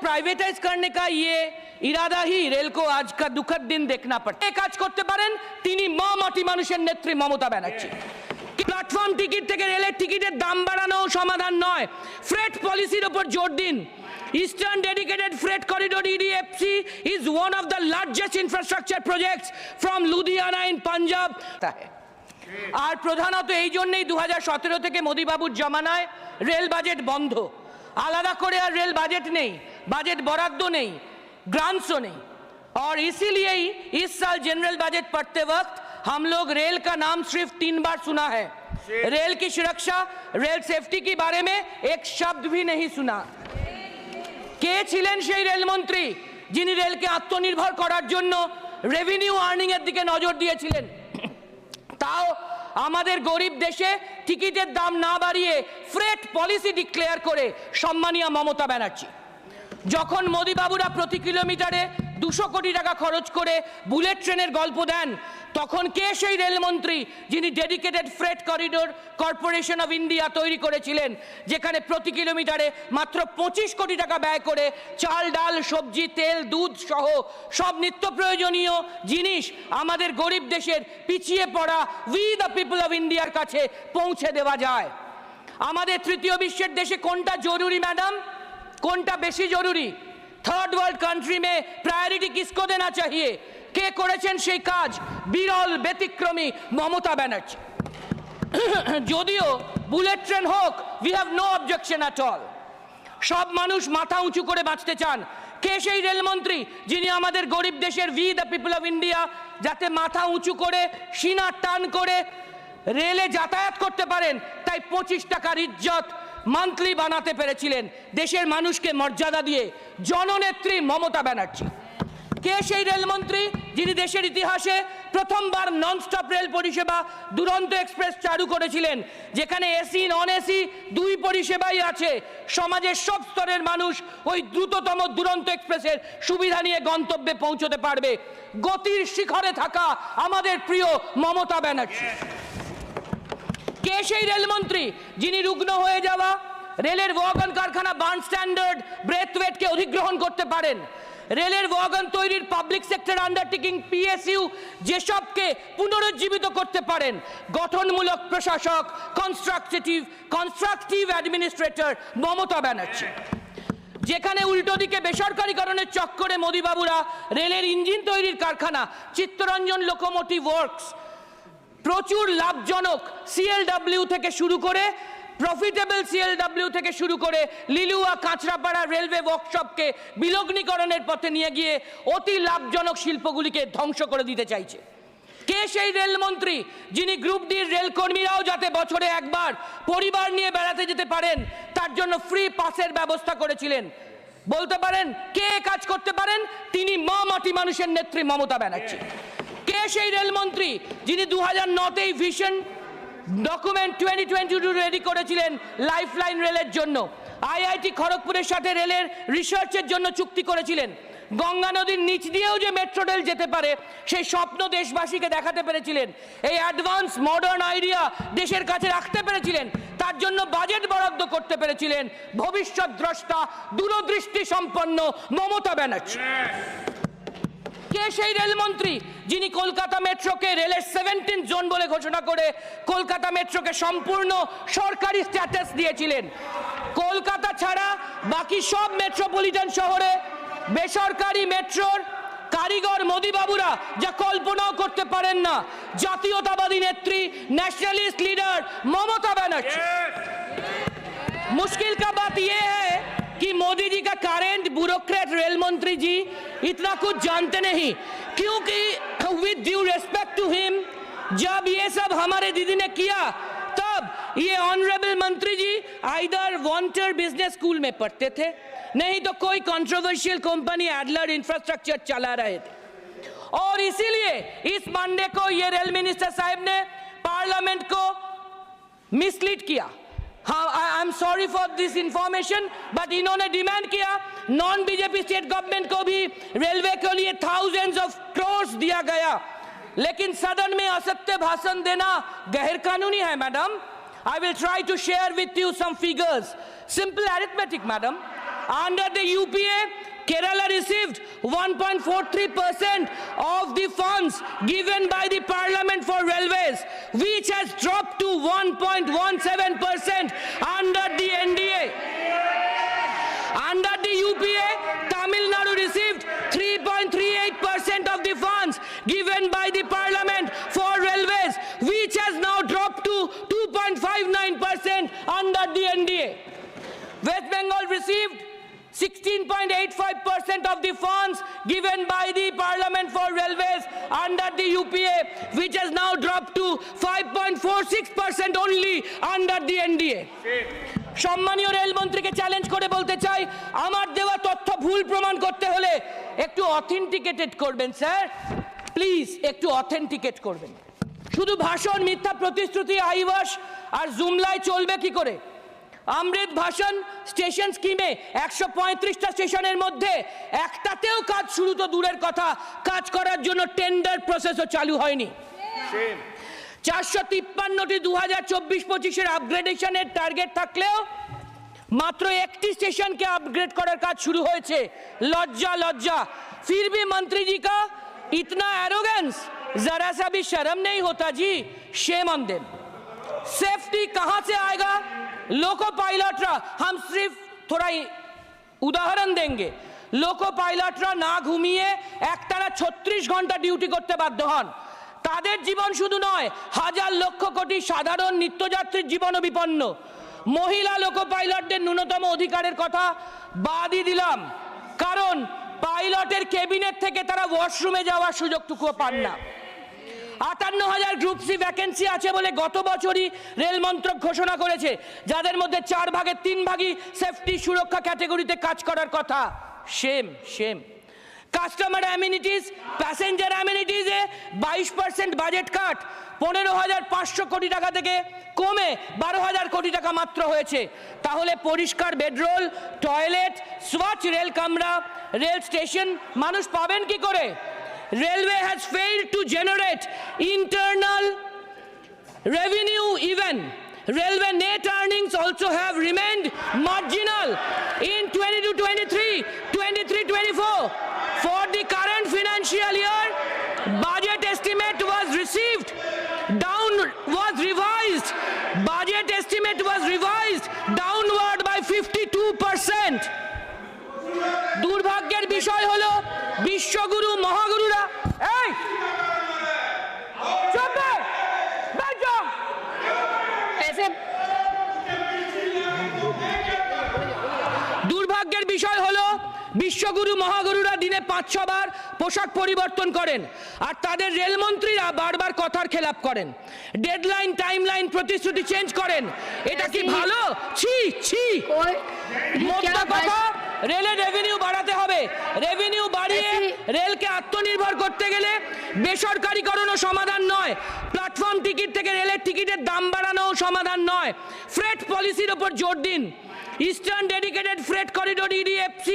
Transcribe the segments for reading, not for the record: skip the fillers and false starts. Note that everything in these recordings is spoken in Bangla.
प्राइवेटाइज करने का ये इरादा ही रेल को आज का दुखद दिन देखना पड़ता। কাজ করতে পারেন তিনি মাটি মানুষের নেত্রী মমতা ব্যানার্জি। প্ল্যাটফর্ম টিকিট থেকে রেলের টিকিটের দাম বাড়ানো সমাধান নয়, ফ্রেট পলিসির উপর জোর দিন। Eastern Dedicated Freight Corridor EDFC is one of the largest infrastructure projects from Ludhiana in Punjab. আর প্রধানত এই জন্যই 2017 থেকে মোদি বাবুর জমানায় রেল বাজেট বন্ধ। আলাদা করে আর রেল বাজেट नहीं, बजट बराद्द नहीं, ग्रांट्स नहीं। और इसीलिए ही इस साल जनरल बजट पढ़ते वक्त हम लोग रेल का नाम सिर्फ 3 बार सुना है। रेल की सुरक्षा, रेल सेफ्टी के बारे में एक शब्द भी नहीं सुना। কে ছিলেন সেই রেলমন্ত্রী যিনি রেলকে আত্মনির্ভর করার জন্য রেভিনিউ আর্নিং এর দিকে নজর দিয়েছিলেন? তাও আমাদের গরিব দেশে টিকিটের দাম না বাড়িয়ে ফ্রেট পলিসি ডিক্লেয়ার করে সম্মানীয় মমতা ব্যানার্জি। যখন মোদি বাবুরা প্রতি কিলোমিটারে 200 কোটি টাকা খরচ করে বুলেট ট্রেনের গল্প দেন, তখন কে সেই রেলমন্ত্রী যিনি dedicated freight corridor corporation of India তৈরি করেছিলেন, যেখানে প্রতি কিলোমিটারে মাত্র 25 কোটি টাকা ব্যয় করে চাল, ডাল, সবজি, তেল, দুধ সহ সব নিত্য প্রয়োজনীয় জিনিস আমাদের গরিব দেশের পিছিয়ে পড়া উই দ্য পিপল অফ ইন্ডিয়ার কাছে পৌঁছে দেওয়া যায়। আমাদের তৃতীয় বিশ্বের দেশে কোনটা জরুরি ম্যাডাম, কোনটা বেশি জরুরি? থার্ড ওয়ার্ল্ড কান্ট্রি में प्रायोरिटी किसको देना चाहिए? কে করেছেন সেই কাজ? বিরল ব্যতিক্রমী মমতা ব্যানার্জি। যদিও বুলেট ট্রেন হোক, we have no objection at all. সব মানুষ মাথা উঁচু করে বাঁচতে চান। কে সেই রেলমন্ত্রী যিনি আমাদের গরিব দেশের we the people of India যাতে মাথা উঁচু করে সিনা টান করে রেলে যাতায়াত করতে পারেন তাই 25 টাকার ইজ্জত মান্থলি বানাতে পেরেছিলেন দেশের মানুষকে মর্যাদা দিয়ে? জননেত্রী মমতা ব্যানার্জি। কে সেই রেলমন্ত্রী যিনি দেশের ইতিহাসে প্রথমবার ননস্টপ রেল পরিষেবা দুরন্ত এক্সপ্রেস চালু করেছিলেন, যেখানে এসি নন এসি দুই পরিষেবাই আছে। সমাজের সব স্তরের মানুষ ওই দ্রুততম দুরন্ত এক্সপ্রেসের সুবিধা নিয়ে গন্তব্যে পৌঁছতে পারবে। গতির শিখরে থাকা আমাদের প্রিয় মমতা ব্যানার্জি। কে সেই রেলমন্ত্রী যিনি রুগ্ন হয়ে যাওয়া রেলের ওয়াগন কারখানা বার্ন স্ট্যান্ডার্ড ব্রেথওয়েটকে অধিগ্রহণ করতে পারেন? রেলের ওয়াগন তৈরির পাবলিক সেক্টর আন্ডারটেকিং পিএসইউ যেসবকে পুনরুজ্জীবিত করতে পারেন? গঠনমূলক প্রশাসক, কনস্ট্রাকটিভ অ্যাডমিনিস্ট্রেটর মমতা ব্যানার্জি। যেখানে উল্টো দিকে বেসরকারীকরণের চক্করে মোদি বাবুরা রেলের ইঞ্জিন তৈরির কারখানা চিত্তরঞ্জন লোকোমোটিভ ওয়ার্কস প্রচুর লাভজনক সিএলডব্লিউ থেকে শুরু করে প্রফিটেবল সিএলডব্লিউ থেকে শুরু করে লিলুয়া কাঁচরাপাড়া রেলওয়ে ওয়ার্কশপকে বিলগ্নীকরণের পথে নিয়ে গিয়ে অতি লাভজনক শিল্পগুলিকে ধ্বংস করে দিতে চাইছে? কে সেই রেলমন্ত্রী যিনি গ্রুপ ডির রেলকর্মীরাও যাতে বছরে একবার পরিবার নিয়ে বেড়াতে যেতে পারেন তার জন্য ফ্রি পাসের ব্যবস্থা করেছিলেন? বলতে পারেন কে কাজ করতে পারেন? তিনি মাটি মানুষের নেত্রী মমতা ব্যানার্জি। কে সেই রেলমন্ত্রী যিনি 2009তেই ভিশন ডকুমেন্ট 2022 রেডি করেছিলেন লাইফলাইন রেলের জন্য? আইআইটি খড়গপুরের সাথে রেলের রিসার্চের জন্য চুক্তি করেছিলেন। গঙ্গা নদীর নিচ দিয়েও যে মেট্রো রেল যেতে পারে সেই স্বপ্ন দেশবাসীকে দেখাতে পেরেছিলেন। এই অ্যাডভান্স মডার্ন আইডিয়া দেশের কাছে রাখতে পেরেছিলেন। তার জন্য বাজেট বরাদ্দ করতে পেরেছিলেন ভবিষ্যৎ দ্রষ্টা দূরদৃষ্টি সম্পন্ন মমতা ব্যানার্জি। কে সেই রেলমন্ত্রী যিনি কলকাতা মেট্রোকে রেলের 17 জোন বলে ঘোষণা করে কলকাতা মেট্রোকে সম্পূর্ণ সরকারি স্ট্যাটাস দিয়েছিলেন? কলকাতা ছাড়া বাকি সব মেট্রোপলিটন শহরে বেসরকারি মেট্রোর কারিগর মোদি বাবুরা যা কল্পনাও করতে পারেন না। জাতীয়তাবাদী নেত্রী ন্যাশনালিস্ট লিডার মমতা ব্যানার্জি। मुश्किल का बात यह है कि मोदी जी का करेंट ब्यूरोक्रेट रेल मंत्री जी इतना कुछ जानते नहीं, क्योंकि with due respect to him जब ये सब हमारे दीदी ने किया तब ये ऑनरेबल मंत्री जी आइदर वॉन्टर बिजनेस स्कूल में पढ़ते थे, नहीं तो कोई कंट्रोवर्शियल कंपनी एडलर इंफ्रास्ट्रक्चर चला रहे थे। और इसीलिए इस मंडे को ये रेल मिनिस्टर साहब ने पार्लियामेंट को मिसलीड किया। हाँ, I am sorry for this information, but इन्होंने डिमांड किया नॉन बीजेपी स्टेट गवर्नमेंट को भी रेलवे के लिए थाउजेंड्स ऑफ क्रोर्स दिया गया, लेकिन सदन में असत्य भाषण देना गैर कानूनी है madam. I will try to share with you some figures, simple arithmetic madam. Under the UPA, Kerala received 1.43% of the funds given by the Parliament for railways, which has dropped to 1.17% under the NDA. Under the UPA, Tamil Nadu received 3.38% of the funds given by the Parliament for railways, which has now dropped to 2.59% under the NDA. West Bengal received 16.85% of the funds given by the Parliament for railways under the UPA, which has now dropped to 5.46% only under the NDA. সম্মানীয় রেলমন্ত্রীকে চ্যালেঞ্জ করে বলতে চাই, আমার দেওয়া তথ্য ভুল প্রমাণ করতে হলে একটু অথেন্টিকেটেড করবেন স্যার, প্লিজ একটু অথেন্টিকেট করবেন। শুধু ভাষণ, মিথ্যা প্রতিশ্রুতি, আইওয়াশ আর জুমলায় চলবে কি করে? অমৃত ভাষণ স্টেশন স্কিমে 135টা স্টেশনের মধ্যে একটাতেও কাজ শুরু তো দূরের কথা, কাজ করার জন্য টেন্ডার প্রসেসও চালু হয়নি। 453টি 2024-25-এর আপগ্রেডেশনের টার্গেট থাকলেও মাত্র একটি স্টেশনকে আপগ্রেড করার কাজ শুরু হয়েছে। লজ্জা লজ্জা। फिर भी मंत्री जी का इतना एरोगेंस, जरा सा भी शर्म नहीं होता जी। Shame on them. सेफ्टी कहां से आएगा? लोको पायलटरा, हम सिर्फ थोड़ा उदाहरण देंगे। लोको पायलटरा ना घुमिए एकटाना 36 घंटा ডিউটি করতে বাধ্য হন। তাদের জীবন শুধু নয়, হাজার লক্ষ কোটি সাধারণ নিত্যযাত্রীর জীবনও বিপন্ন। মহিলা লোকো পাইলটদের ন্যূনতম অধিকারের কথা বাদই দিলাম, কারণ পাইলটের কেবিনেট থেকে তারা ওয়াশরুমে যাওয়ার সুযোগটুকুও পান না। 58,000 গ্রুপ সি ভ্যাকেন্সি আছে বলে গত বছরই রেল মন্ত্রক ঘোষণা করেছে, যাদের মধ্যে 4 ভাগের 3 ভাগই সেফটি সুরক্ষা ক্যাটাগরিতে কাজ করার কথা। Shame shame. Customer amenities, passenger অ্যামিনিটিসে 22% বাজেট কাট, 15,500 কোটি টাকা থেকে কমে 12,000 কোটি টাকা মাত্র হয়েছে। তাহলে পরিষ্কার বেডরোল, টয়লেট, স্বচ্ছ রেল কামরা, রেল স্টেশন মানুষ পাবেন কি করে? Railway has failed to generate internal revenue even. Railway net earnings also have remained marginal in 22-23, 23-24. For the current financial year, budget estimate was revised. Budget estimate was revised downward by 52%. দুর্ভাগ্যের বিষয় হলো বিশ্বগুরু মহাগুরুরা দুর্ভাগ্যের বিষয় হলো বিশ্বগুরু মহাগুরুরা দিনে 5-6 বার পোশাক পরিবর্তন করেন, আর তাদের রেলমন্ত্রীরা বারবার কথার খেলাপ করেন, ডেডলাইন, টাইমলাইন, প্রতিশ্রুতি চেঞ্জ করেন। এটা কি ভালো? ছি ছি। মোদ্দা কথা, রেলের রেভিনিউ বাড়াতে হবে। রেভিনিউ বাড়িয়ে রেলকে আত্মনির্ভর করতে গেলে বেসরকারীকরণও সমাধান নয়, প্ল্যাটফর্ম টিকিট থেকে রেলের টিকিটের দাম বাড়ানোও সমাধান নয়। ফ্রেট পলিসির ওপর জোর দিন। Eastern Dedicated Freight Corridor EDFC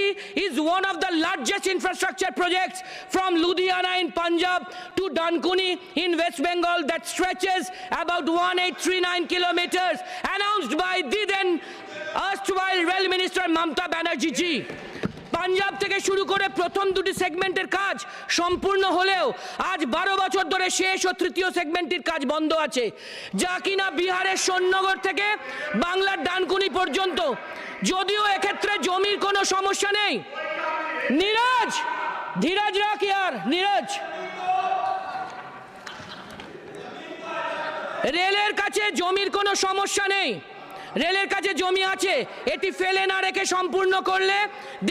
is one of the largest infrastructure projects from Ludhiana in Punjab to Dankuni in West Bengal that stretches about 1839 kilometers, announced by the then erstwhile Rail Minister Mamata Banerjee ji. Punjab থেকে শুরু করে প্রথম দুটি সেগমেন্টের কাজ সম্পূর্ণ হলেও আজ 12 বছর ধরে শেষ ও তৃতীয় সেগমেন্টের কাজ বন্ধ আছে, যা কিনা বিহারের সোননগর থেকে বাংলার ডানকুনি পর্যন্ত। যদিও এক্ষেত্রে জমির কোনো সমস্যা নেই। নীরজ, ধীরজ রাখ ইয়ার, নীরজ। রেলের কাছে জমির কোনো সমস্যা নেই, রেলের কাছে জমি আছে। এটি ফেলে না রেখে সম্পূর্ণ করলে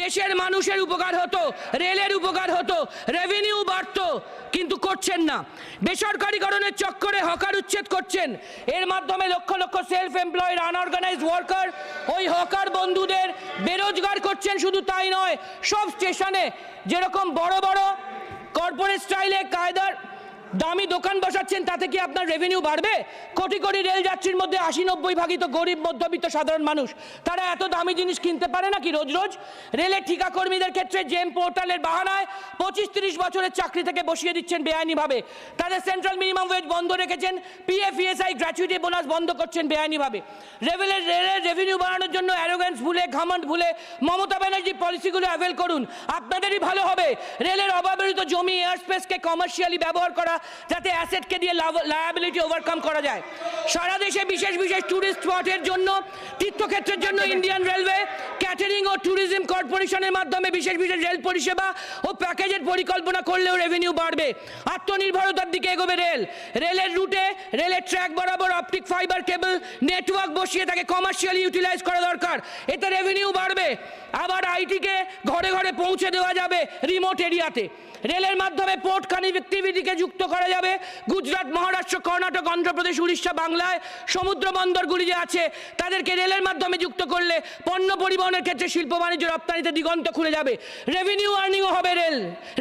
দেশের মানুষের উপকার হতো, রেলের উপকার হতো, রেভিনিউ বাড়তো, কিন্তু করছেন না। বেসরকারীকরণের চক্করে হকার উচ্ছেদ করছেন, এর মাধ্যমে lakh lakh self employed unorganised worker ওই হকার বন্ধুদের বেরোজগার করছেন। শুধু তাই নয়, সব স্টেশনে যেরকম বড় বড় কর্পোরেট স্টাইলে কায়দার দামি দোকান বসাচ্ছেন, তাতে কি আপনার রেভিনিউ বাড়বে? কোটি কোটি রেল যাত্রীর মধ্যে 80-90 ভাগই তো গরিব মধ্যবিত্ত সাধারণ মানুষ, তারা এত দামি জিনিস কিনতে পারে নাকি রোজ রোজ? রেলের ঠিকা কর্মীদের ক্ষেত্রে জেম পোর্টালের বাহানায় 25-30 বছরের চাকরি থেকে বসিয়ে দিচ্ছেন বেআইনিভাবে, তাদের সেন্ট্রাল মিনিমাম ওয়েজ বন্ধ রেখেছেন, পিএফ ইএসআই গ্র্যাচুইটি বোনাস বন্ধ করছেন বেআইনিভাবে। রেলের রেভিনিউ বাড়ানোর জন্য অ্যারোগেন্স ভুলে, ঘামন্ড ভুলে মমতা ব্যানার্জি পলিসিগুলো অ্যাভেল করুন, আপনাদেরই ভালো হবে। রেলের অব্যবহৃত জমি, এয়ার স্পেসকে কমার্শিয়ালি ব্যবহার করা, যাতে অ্যাসেটকে দিয়ে লায়াবিলিটি ওভারকাম করা যায়। সারা দেশে বিশেষ বিশেষ ট্যুরিস্ট স্পটের জন্য, তীর্থক্ষেত্রের জন্য ইন্ডিয়ান রেলওয়ে ক্যাটারিং ও ট্যুরিজম কর্পোরেশনের মাধ্যমে বিশেষ বিশেষ রেল পরিষেবা ও প্যাকেজের পরিকল্পনা করলেও রেভিনিউ বাড়বে। আত্মনির্ভরতার দিকে এগোবে রেল। রেলের রুটে, রেলের ট্র্যাক বরাবর অপটিক ফাইবার কেবল নেটওয়ার্ক বসিয়ে তাকে কমার্শিয়ালি ইউটিলাইজ করা দরকার, এতে রেভিনিউ বাড়বে। আবার আইটিকে ঘরে ঘরে পৌঁছে দেওয়া যাবে রিমোট এরিয়াতে। রেলের মাধ্যমে পোর্ট কানেক্টিভিটিকে যুক্ত করা যাবে গুজরাট, মহারাষ্ট্র, কর্ণাটক, অন্ধ্রপ্রদেশ, উড়িষ্যা, বাংলায় সমুদ্র বন্দরগুলি যে আছে তাদেরকে রেলের মাধ্যমে যুক্ত করলে পণ্য পরিবহনের ক্ষেত্রে শিল্প বাণিজ্য রপ্তানিতে দিগন্ত খুলে যাবে, রেভিনিউ আর্নিংও হবে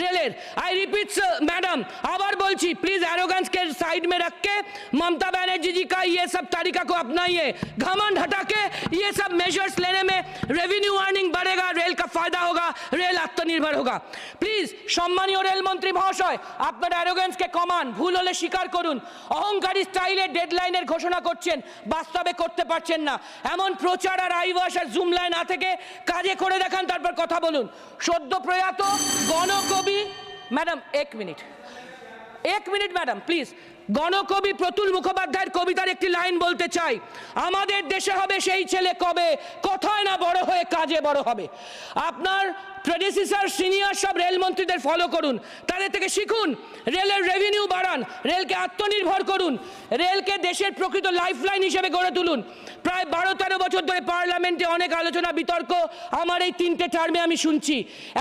রেলের। আই রিপিট मैडम, আবার বলছি, प्लीज एरोगेंस के साइड में रख के ममता बनर्जी जी का ये सब तरीका को अपनाइए, घमंड हटा के ये सब मेजर्स लेने में रेवेन्यू अर्निंग बढ़ेगा, रेल का फायदा होगा, रेल आत्मनिर्भर होगा। प्लीज সম্মানীয় রেলমন্ত্রী মহাশয়, আপনার অ্যারোগেন্সকে কমান, ভুল হলে স্বীকার করুন। অহংকারী স্টাইলে ডেডলাইনের ঘোষণা করছেন, বাস্তবে করতে পারছেন না। এমন প্রচার আর আইওয়াস আর জুমলায় না থেকে কাজে করে দেখান, তারপর কথা বলুন। সদ্য প্রয়াত গণকবি ম্যাডাম, এক মিনিট ম্যাডাম প্লিজ। গণকবি প্রতুল মুখোপাধ্যায়ের কবিতার একটি লাইন বলতে চাই, আমাদের দেশে হবে সেই ছেলে কবে, কথায় না বড় হয়ে কাজে বড় হবে। আপনার প্রেডিসিসার, সিনিয়র সব রেলমন্ত্রীদের ফলো করুন, তাদের থেকে শিখুন, রেলের রেভিনিউ বাড়ান, রেলকে আত্মনির্ভর করুন, রেলকে দেশের প্রকৃত লাইফলাইন হিসেবে গড়ে তুলুন। প্রায় 12-13 বছর ধরে পার্লামেন্টে অনেক আলোচনা বিতর্ক আমার এই 3টে টার্মে আমি শুনছি।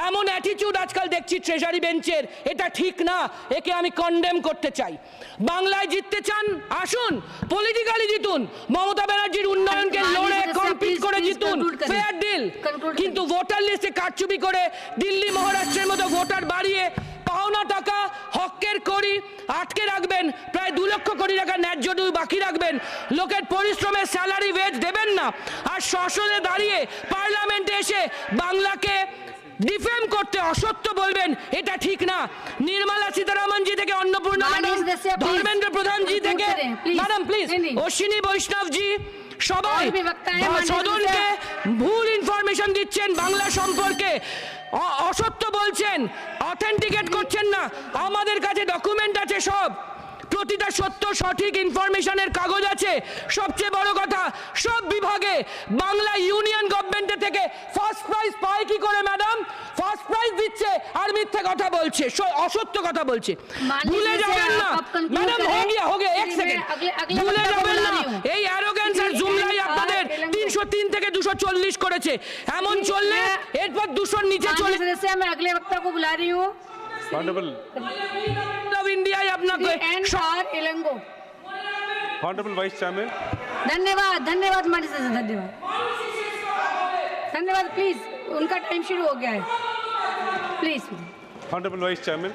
এমন অ্যাটিটিউড আজকাল দেখছি ট্রেজারি বেঞ্চের, এটা ঠিক না, একে আমি কন্ডেম করতে চাই। বাংলায় জিততে চান, আসুন, পলিটিক্যালি জিতুন, মমতা ব্যানার্জির উন্নয়নকে লড়ে কমপ্লিট করে জিতুন, ফেয়ার ডিল। কিন্তু ভোটার লিস্টে কারচুপি করে দিল্লি, মহারাষ্ট্রের মতো ভোটার বাড়িয়ে পাওনা টাকা, হকের কড়ি আটকে রাখবেন, প্রায় 2 লক্ষ কোটি টাকা ন্যায্য ডিউ বাকি রাখবেন, লোকের পরিশ্রমের স্যালারি ওয়েজ দেবেন না, আর সংসদে দাঁড়িয়ে পার্লামেন্টে এসে বাংলাকে ডিফেম করতে, অসত্য বলবেন, এটা ঠিক না। নির্মলা সীতারামন জি থেকে অন্নপূর্ণা ম্যাডাম, ধর্মেন্দ্র প্রধান জি থেকে ম্যাডাম প্লিজ, অশ্বিনী বৈষ্ণব জি, সবাই সদনকে ভুল ইনফরমেশন দিচ্ছেন বাংলা সম্পর্কে, অসত্য বলছেন, অথেন্টিকেট করছেন না। আমাদের কাছে ডকুমেন্ট আছে, সব প্রতিটা সত্য সঠিক ইনফরমেশনের কাগজ আছে। সবচেয়ে বড় কথা, সব বিভাগে বাংলা ইউনিয়ন গভর্নমেন্টের থেকে ফার্স্ট প্রাইজ পায় কি করে ম্যাডাম? ফার্স্ট প্রাইজ দিচ্ছে আর মিথ্যে কথা বলছে, অসত্য কথা বলছে। ভুলে যাবেন না ম্যাডাম, हो गया 1 সেকেন্ড, ভুলে যাবেন না এই অ্যারোগেন্স আর জুমলাই আপনাদের 303 থেকে 240 করেছে। এমন চললে এরপর 200 নিচে চলে। मैं अगले वक्ता को बुला रही हूँ। इंडिया अपना Honorable Vice Chairman. धन्यवाद माननीय सदस्य, धन्यवाद। प्लीज, उनका टाइम शुरू हो गया है, प्लीज। Honorable Vice Chairman.